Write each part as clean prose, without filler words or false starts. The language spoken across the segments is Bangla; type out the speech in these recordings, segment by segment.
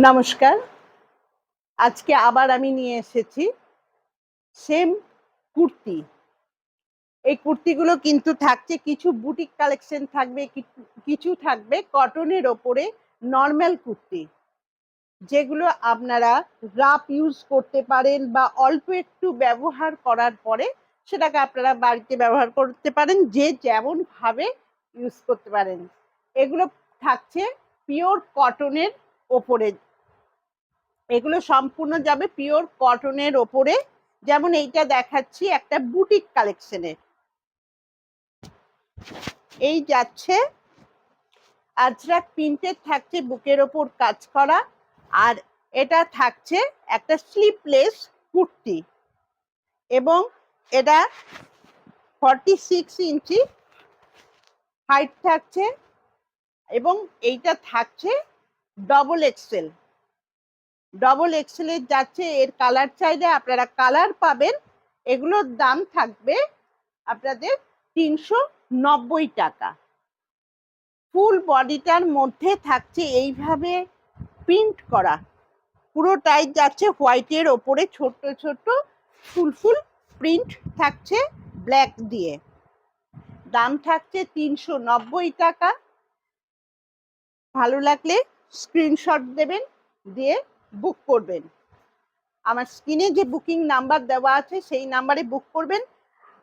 নমস্কার। আজকে আবার আমি নিয়ে এসেছি সেম কুর্তি। এই কুর্তিগুলো কিন্তু থাকছে কিছু বুটিক কালেকশন থাকবে, কিছু থাকবে কটনের ওপরে নরমাল কুর্তি, যেগুলো আপনারা রাফ ইউজ করতে পারেন বা অল্প একটু ব্যবহার করার পরে সেটাকে আপনারা বাড়িতে ব্যবহার করতে পারেন, যে যেমন ভাবে ইউজ করতে পারেন। এগুলো থাকছে পিওর কটনের ওপরে, এগুলো সম্পূর্ণ যাবে পিওর কটনের ওপরে। যেমন এইটা দেখাচ্ছি একটা বুটিক কালেকশনের, এই যাচ্ছে আজরাক প্রিন্টের, থাকছে বুকের ওপর কাজ করা, আর এটা থাকছে একটা স্লিপলেস কুর্তি, এবং এটা 46 ইঞ্চি হাইট থাকছে, এবং এইটা থাকছে ডবল এক্সেল। ডবল এক্সেলের যাচ্ছে, এর কালার চাইলে আপনারা কালার পাবেন। এগুলোর দাম থাকবে আপনাদের 390 টাকা। ফুল বডিটার মধ্যে থাকছে এইভাবে প্রিন্ট করা, পুরোটাই যাচ্ছে হোয়াইটের ওপরে ছোট্ট ছোট্ট ফুল ফুল প্রিন্ট থাকছে ব্ল্যাক দিয়ে। দাম থাকছে 390 টাকা। ভালো লাগলে স্ক্রিনশট দেবেন, দিয়ে বুক করবেন। আমার স্ক্রিনে যে বুকিং নাম্বার দেওয়া আছে সেই নাম্বারে বুক করবেন।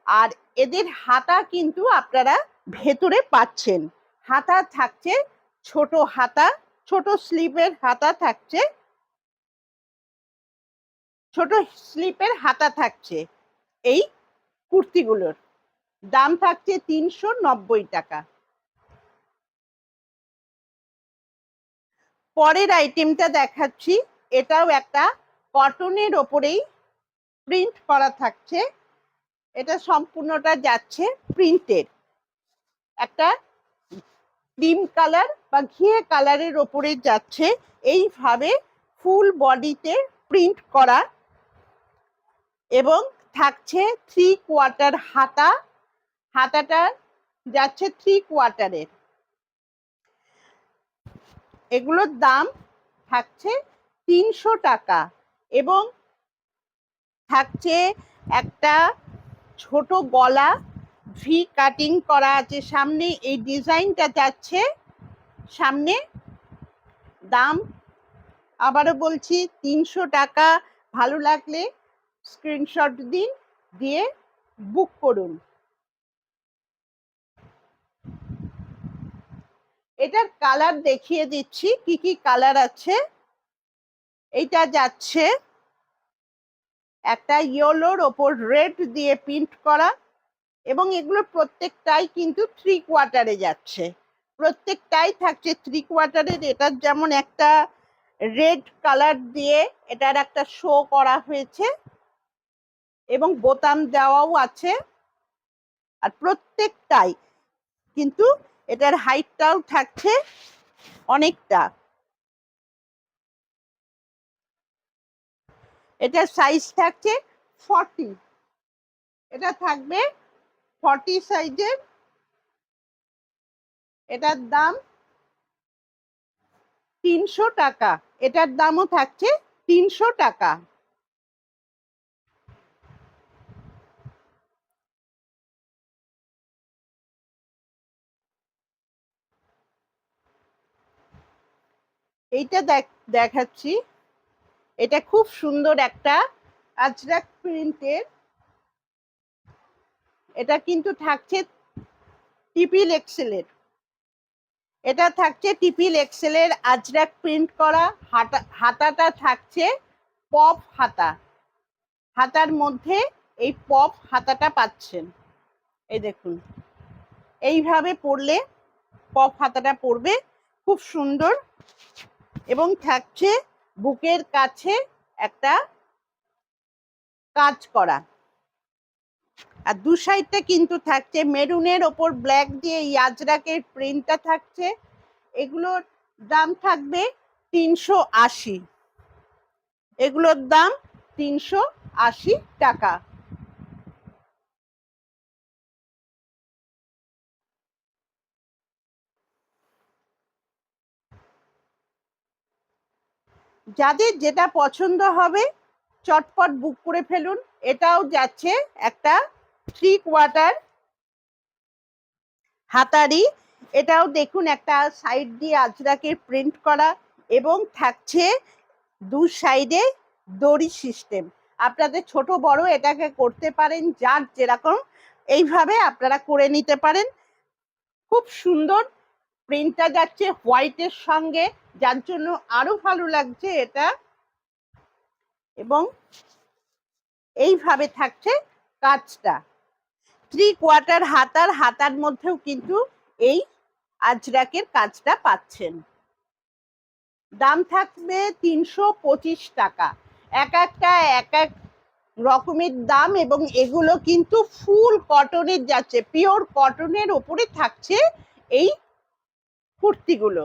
আর এদের হাতা কিন্তু আপনারা ভেতরে পাচ্ছেন, হাতা থাকছে ছোট হাতা, ছোট স্লিপের হাতা থাকছে, ছোট স্লিপের হাতা থাকছে এই কুর্তিগুলোর। দাম থাকছে 390 টাকা। পরের আইটেমটা দেখাচ্ছি, এটাও একটা কটনের ওপরেই প্রিন্ট করা থাকছে। এটা সম্পূর্ণটা যাচ্ছে প্রিন্টের, একটা ক্রিম কালার বা ঘিয়ে কালারের ওপরে যাচ্ছে এইভাবে ফুল বডিতে প্রিন্ট করা, এবং থাকছে 3/4 হাতা, হাতাটা যাচ্ছে 3/4। এগুলোর দাম থাকছে 300 টাকা, এবং থাকছে একটা ছোট গলা, ভি কাটিং করা আছে সামনে, এই ডিজাইনটা যাচ্ছে সামনে। দাম আবারও বলছি 300 টাকা। ভালো লাগলে স্ক্রিনশট দিন, দিয়ে বুক করুন। এটার কালার দেখিয়ে দিচ্ছি কি কি কালার আছে। এইটা যাচ্ছে একটা ইয়েলোর ওপর রেড দিয়ে প্রিন্ট করা, এবং এগুলো প্রত্যেকটাই কিন্তু 3/4 যাচ্ছে, প্রত্যেকটাই থাকছে 3/4। এটার যেমন একটা রেড কালার দিয়ে এটার একটা শো করা হয়েছে, এবং বোতাম দেওয়াও আছে, আর প্রত্যেকটাই কিন্তু এটার হাইটটাও থাকছে অনেকটা। এটার সাইজ থাকছে 40, এটা থাকবে 40 সাইজের। এটার দাম 300 টাকা, এটার দামও থাকছে 300 টাকা। এইটা দেখাচ্ছি, এটা খুব সুন্দর একটা আজরাক প্রিন্টের, এটা কিন্তু থাকছে ট্রিপল এক্সেলের, এটা থাকছে ট্রিপল এক্সেলের আজরাক প্রিন্ট করা। হাতাটা থাকছে পপ হাতা, হাতার মধ্যে এই পপ হাতাটা পাচ্ছেন। এই দেখুন, এইভাবে পরলে পপ হাতাটা পরবে, খুব সুন্দর, এবং থাকছে বুকের কাছে একটা কাজ করা, আর দু সাইডটা কিন্তু থাকছে মেরুনের ওপর ব্ল্যাক দিয়ে এই আজরাকের প্রিন্টটা থাকছে। এগুলোর দাম থাকবে 380, এগুলোর দাম 380 টাকা। যাদের যেটা পছন্দ হবে চটপট বুক করে ফেলুন। এটাও যাচ্ছে একটা 3/4 হাতারি। এটাও দেখুন একটা সাইড দিয়ে আজরাকের প্রিন্ট করা এবং থাকছে দু সাইডে দড়ি সিস্টেম। আপনাদের ছোট বড় এটাকে করতে পারেন, যার যেরকম এইভাবে আপনারা করে নিতে পারেন। খুব সুন্দর প্রিন্টটা যাচ্ছে হোয়াইটের সঙ্গে, যার জন্য আরো ভালো লাগছে এটা। এবং এইভাবে থাকছে কাজটা। 3/4 হাতার মধ্যেও কিন্তু এই আজরাকের কাজটা পাচ্ছেন। দাম থাকবে 325 টাকা। এক একটা এক এক রকমের দাম, এবং এগুলো কিন্তু ফুল কটনের যাচ্ছে, পিওর কটনের ওপরে থাকছে এই কুর্তিগুলো।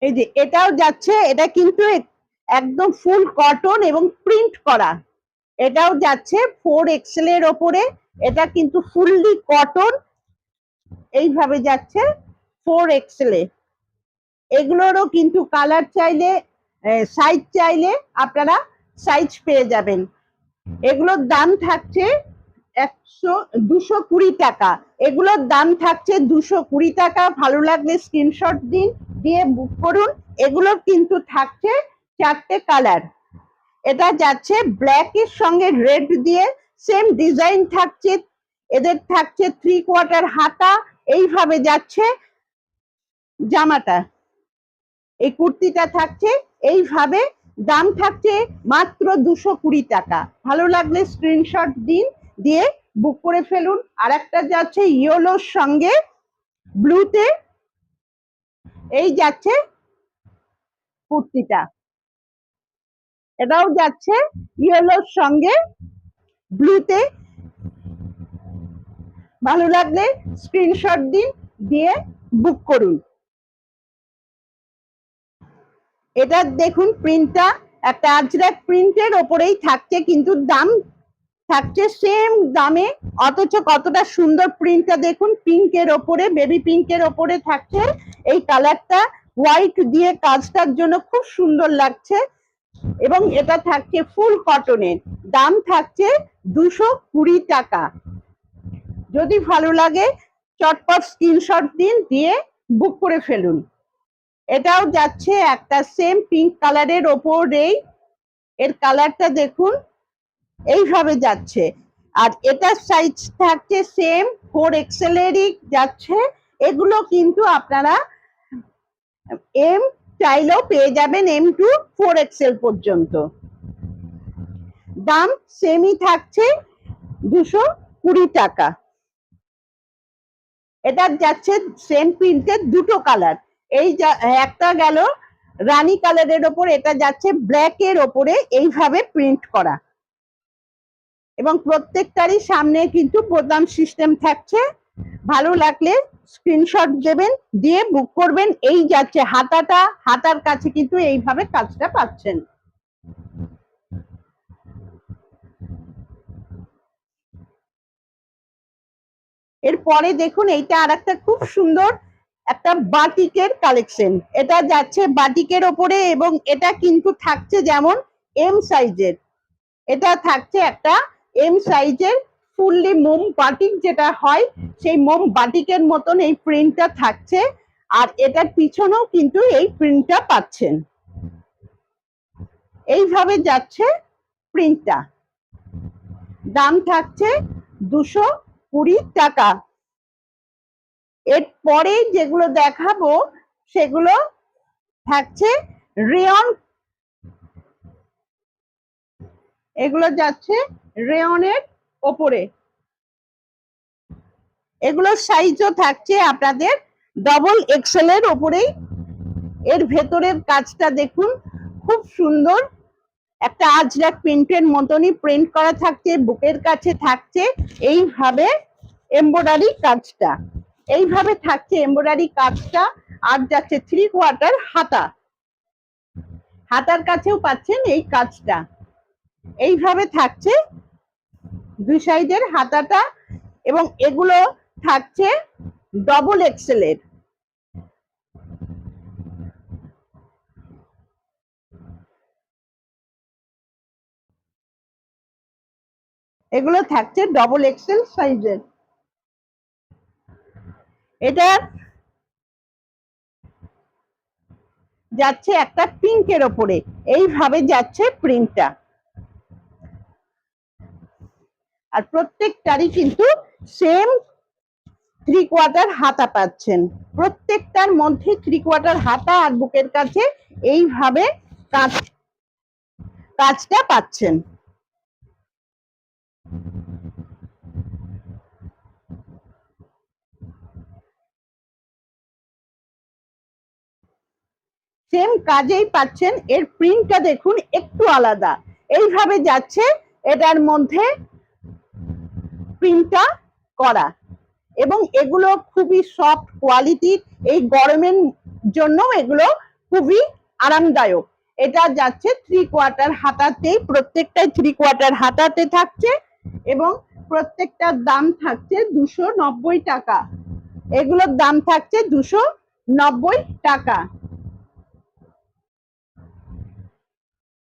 এই যে এটাও যাচ্ছে, এটা কিন্তু একদম ফুল কটন এবং প্রিন্ট করা। এটাও যাচ্ছে 4XL এর ওপরে। এটা কিন্তু ফুললি কটন, এইভাবে যাচ্ছে 4XL এ। এগুলোরও কিন্তু কালার চাইলে, সাইজ চাইলে আপনারা সাইজ পেয়ে যাবেন। এগুলোর দাম থাকছে 220 টাকা। এগুলোর দাম থাকছে 220 টাকা। ভালো লাগলে স্ক্রিনশট দিন, দিয়ে বুক করুন। এগুলোর কিন্তু থাকছে 4টে কালার। এটা যাচ্ছে ব্ল্যাক এর সঙ্গে রেড দিয়ে, সেম ডিজাইন থাকছে। এদের থাকছে 3/4 হাতা। এইভাবে যাচ্ছে জামাটা। এই কুর্তিটা থাকছে এইভাবে। দাম থাকছে মাত্র 220 টাকা। ভালো লাগলে স্ক্রিনশট দিন, দিয়ে বুক করে ফেলুন। আর একটা যাচ্ছে ইয়েলোর সঙ্গে ব্লুতে। এই যাচ্ছে কুর্তিটা, এটাও যাচ্ছে ইয়েলোর সঙ্গে ব্লুতে। ভালো লাগলে স্ক্রিনশট দিন, দিয়ে বুক করুন। এটা দেখুন প্রিন্টটা একটা আজরাক প্রিন্টের ওপরেই থাকছে, কিন্তু দাম থাকছে সেম দামে, অথচ কতটা সুন্দর প্রিন্টটা দেখুন। পিঙ্কের ওপরে, বেবি পিঙ্কের ওপরে থাকছে এই কালারটা, হোয়াইট দিয়ে কাজটার জন্য খুব সুন্দর লাগছে। এবং এটা থাকছে ফুল কটনের, দাম থাকছে 220 টাকা। যদি ভালো লাগে চটপট স্ক্রিনশট দিন, দিয়ে বুক করে ফেলুন। এটাও যাচ্ছে একটা সেম পিঙ্ক কালারের ওপরেই, এর কালারটা দেখুন এইভাবে যাচ্ছে। আর এটার সাইজ থাকছে সেম 4XL এরই যাচ্ছে। এগুলো কিন্তু আপনারা এম চাইলেও পেয়ে যাবেন M to 4XL পর্যন্ত। দাম সেমই থাকছে 220 টাকা। এটা যাচ্ছে সেম প্রিন্টের দুটো কালার, এই একটা গেল রানী কালারের ওপর, এটা যাচ্ছে ব্ল্যাক এর ওপরে এইভাবে প্রিন্ট করা, এবং প্রত্যেকটারই সামনে কিন্তু বোতাম সিস্টেম থাকছে। ভালো লাগলে স্ক্রিনশট দেবেন, দিয়ে বুক করবেন। এই যাচ্ছে হাতাটা, হাতার কাছে কিন্তু এইভাবে কাজটা পাচ্ছেন। এরপরে দেখুন এইটা আর একটা খুব সুন্দর একটা বাটিকের কালেকশন, এটা যাচ্ছে বাটিকের ওপরে, এবং এটা কিন্তু থাকছে যেমন এম সাইজের, এটা থাকছে একটা এম সাইজের ফুললি মোম বাটিক যেটা হয়, সেই মোম বাটিকের মতন এই প্রিন্টটা থাকছে। আর এটার পিছনেও কিন্তু এই প্রিন্টটা পাচ্ছেন। এইভাবে যাচ্ছে প্রিন্টটা, দাম থাকছে 220 টাকা। এরপরে যেগুলো দেখাবো সেগুলো থাকছে রেয়ন, এগুলো যাচ্ছে রেয়নের ওপরে। এগুলোর সাইজও থাকছে আপনাদের XXL এর ওপরেই। এর ভেতরের কাজটা দেখুন খুব সুন্দর, একটা আজরাক প্রিন্টের মতনই প্রিন্ট করা থাকছে। বুকের কাছে থাকছে এইভাবে এমব্রয়ডারি কাজটা, এইভাবে থাকছে এমব্রয়ডারি কাজটা। আর যাচ্ছে 3/4 হাতা, হাতার কাছেও পাচ্ছেন এই কাজটা, এইভাবে থাকছে দুই সাইডের হাতাটা। এবং এগুলো থাকছে XXL এর। এগুলো থাকছে XXL সাইজের। এটা যাচ্ছে একটা পিঙ্কের ওপরে, এইভাবে যাচ্ছে প্রিন্টটা। আর প্রত্যেকটারই কিন্তু সেম 3/4 হাতা পাচ্ছেন, প্রত্যেকটার মধ্যে 3/4 হাতা, আর বুকের কাছে এইভাবে কাজটা পাচ্ছেন। সেম কাজেই পাচ্ছেন, এর প্রিন্টটা দেখুন একটু আলাদা, এইভাবে যাচ্ছে এটার মধ্যে প্রিন্টটা করা। এবং এগুলো খুবই সফট কোয়ালিটির, এই গরমের জন্য এগুলো খুবই আরামদায়ক। এটা যাচ্ছে 3/4 হাতাতেই, প্রত্যেকটাই 3/4 হাতাতে থাকছে, এবং প্রত্যেকটার দাম থাকছে 290 টাকা। এগুলোর দাম থাকছে 290 টাকা।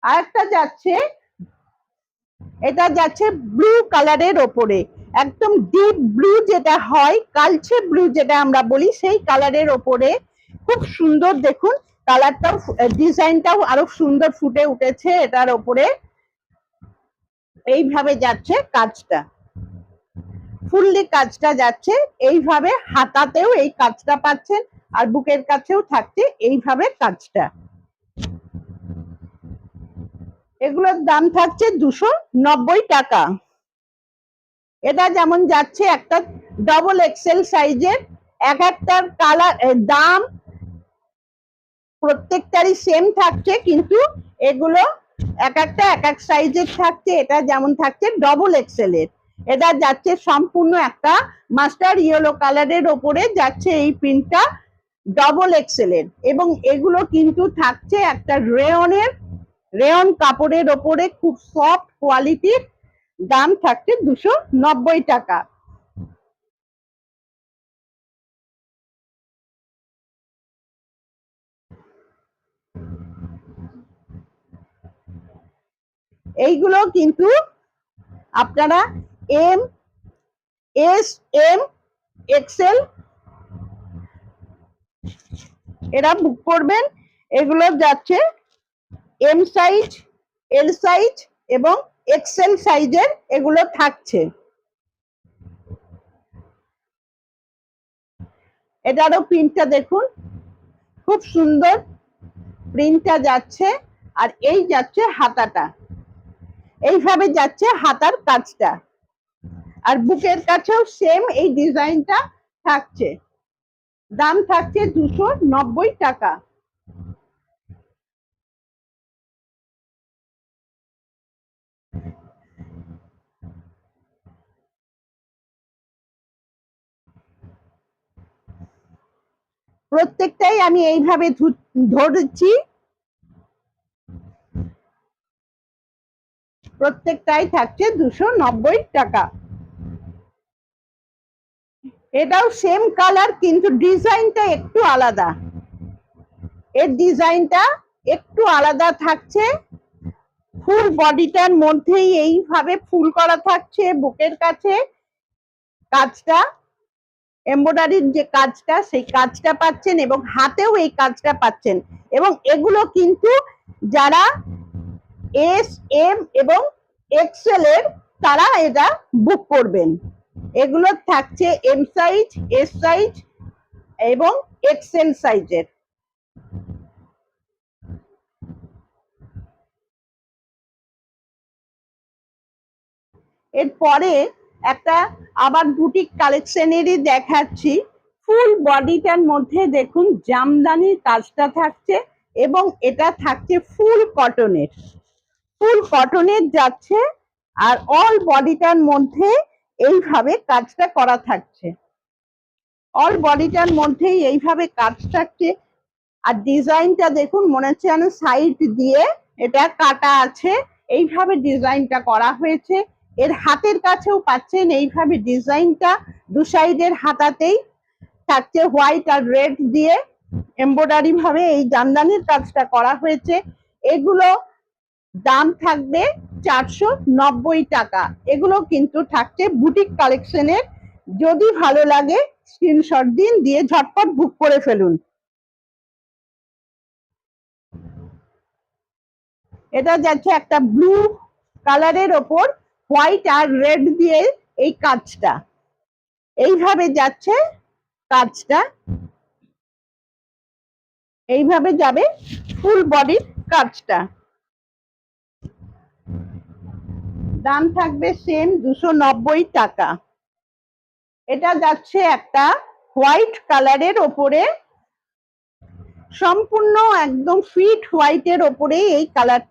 আরেকটা যাচ্ছে, এটা যাচ্ছে ব্লু কালারের ওপরে, একদম ডিপ ব্লু যেটা হয়, কালচে ব্লু যেটা আমরা বলি, সেই কালারের ওপরে খুব সুন্দর দেখুন কালারটাও, ডিজাইনটাও আরো সুন্দর ফুটে উঠেছে এটার ওপরে। এইভাবে যাচ্ছে কাজটা, ফুললি কাজটা যাচ্ছে এইভাবে, হাতাতেও এই কাজটা পাচ্ছেন, আর বুকের কাছেও থাকছে এইভাবে কাজটা। এগুলোর দাম থাকছে 290 টাকা। এটা যেমন যাচ্ছে একটা XXL সাইজের, এক একটার কালার দাম প্রত্যেকটারই সেম থাকছে, কিন্তু এগুলো এক একটা এক এক সাইজের থাকছে। এটা যেমন থাকছে ডবল এক্সেল এর, এটা যাচ্ছে সম্পূর্ণ একটা মাস্টার ইয়েলো কালারের ওপরে যাচ্ছে এই প্রিন্টটা ডবল এক্সেল এর, এবং এগুলো কিন্তু থাকছে একটা রেয়ন কাপড়ের ওপরে, খুব সফট কোয়ালিটির। দাম থাকছে 290 টাকা। এইগুলো কিন্তু আপনারা এম, এস, এম, এক্সেল এরা বুক করবেন। এগুলো যাচ্ছে এম সাইজ, এল সাইজ এবং এক্সেল সাইজের এগুলো থাকছে। এটারও প্রিন্টটা দেখুন, খুব সুন্দর প্রিন্টটা যাচ্ছে। আর এই যাচ্ছে হাতাটা, এইভাবে যাচ্ছে হাতার কাজটা, আর বুকের কাছেও সেম এই ডিজাইনটা থাকছে। দাম থাকছে 290 টাকা। প্রত্যেকটাই আমি এইভাবে ধরেছি, প্রত্যেকটাই থাকছে 290 টাকা। এটাও সেম কালার, কিন্তু ডিজাইনটা একটু আলাদা। এর ডিজাইনটা একটু আলাদা থাকছে। ফুল বডিটার মধ্যেই এইভাবে ফুল করা থাকছে, বুকের কাছে কাজটা, এমব্রয়ডারির যে কাজটা সেই কাজটা পাচ্ছেন, এবং হাতেও এই কাজটা পাচ্ছেন। এবং এগুলো কিন্তু যারা এস, এম এবং এক্সেল এর তারা এটা বুক করবেন। এগুলো থাকছে এম সাইজ, এস সাইজ এবং এক্সেল সাইজের। এরপরে একটা আবার বুটিক কালেকশনেরই দেখাচ্ছি। ফুল বডিটার মধ্যে দেখুন জামদানির কাজটা থাকছে, এবং এটা থাকছে ফুল কটনের, ফুল কটনের যাচ্ছে। আর অল বডিটার মধ্যে এইভাবে কাজটা করা থাকছে, অল বডিটার মধ্যেই এইভাবে কাজ থাকছে। আর ডিজাইনটা দেখুন, মনে হচ্ছে যেন সাইড দিয়ে এটা কাটা আছে, এইভাবে ডিজাইনটা করা হয়েছে। এর হাতের কাছেও পাচ্ছেন এইভাবে ডিজাইনটা, দু সাইডের হাতাতেই থাকছে হোয়াইট আর রেড দিয়ে এমব্রয়ডারি ভাবে এই জামদানির কাজটা করা হয়েছে। এগুলো দাম থাকবে 490 টাকা। এগুলো কিন্তু থাকছে বুটিক কালেকশনের। যদি ভালো লাগে স্ক্রিনশট দিন, দিয়ে ঝটপট বুক করে ফেলুন। এটা যাচ্ছে একটা ব্লু কালারের ওপর হোয়াইট আর রেড দিয়ে এই কাজটা, এইভাবে যাচ্ছে কাজটা, এইভাবে যাবে ফুল বডির কাজটা। দাম থাকবে সেম 290 টাকা। এটা যাচ্ছে একটা হোয়াইট কালারের ওপরে, সম্পূর্ণ একদম ফিট হোয়াইটের ওপরে এই কালার,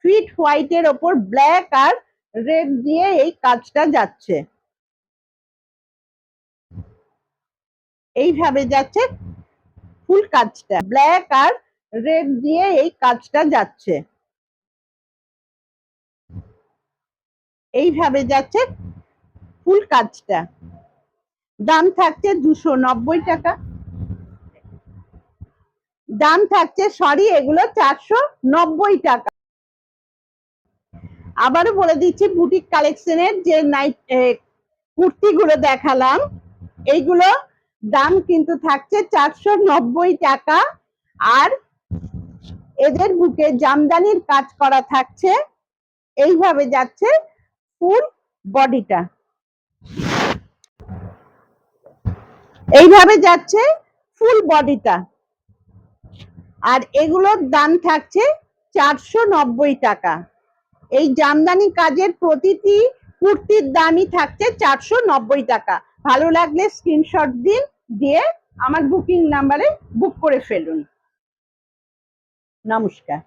ফিট হোয়াইটের ওপর ব্ল্যাক আর রেড দিয়ে এই কাজটা যাচ্ছে, এইভাবে যাচ্ছে ফুল কাজটা, ব্ল্যাক আর রেড দিয়ে এই কাজটা যাচ্ছে, এইভাবে যাচ্ছে ফুল কাজটা। দাম থাকছে 290 টাকা। দাম থাকছে, সরি, এগুলো 490 টাকা। আবারও বলে দিচ্ছি, বুটিক কালেকশনের যে নাইট কুর্তিগুলো দেখালাম, এইগুলো দাম কিন্তু থাকছে 490 টাকা। আর এদের বুকে জামদানির কাজ করা থাকছে, এইভাবে যাচ্ছে ফুল বডিটা, এইভাবে যাচ্ছে ফুল বডিটা। আর এগুলোর দাম থাকছে 490 টাকা। এই জামদানি কাজের প্রতিটি কুর্তির দামই থাকছে 490 টাকা। ভালো লাগলে স্ক্রিনশট দিন, দিয়ে আমার বুকিং নাম্বারে বুক করে ফেলুন। নমস্কার।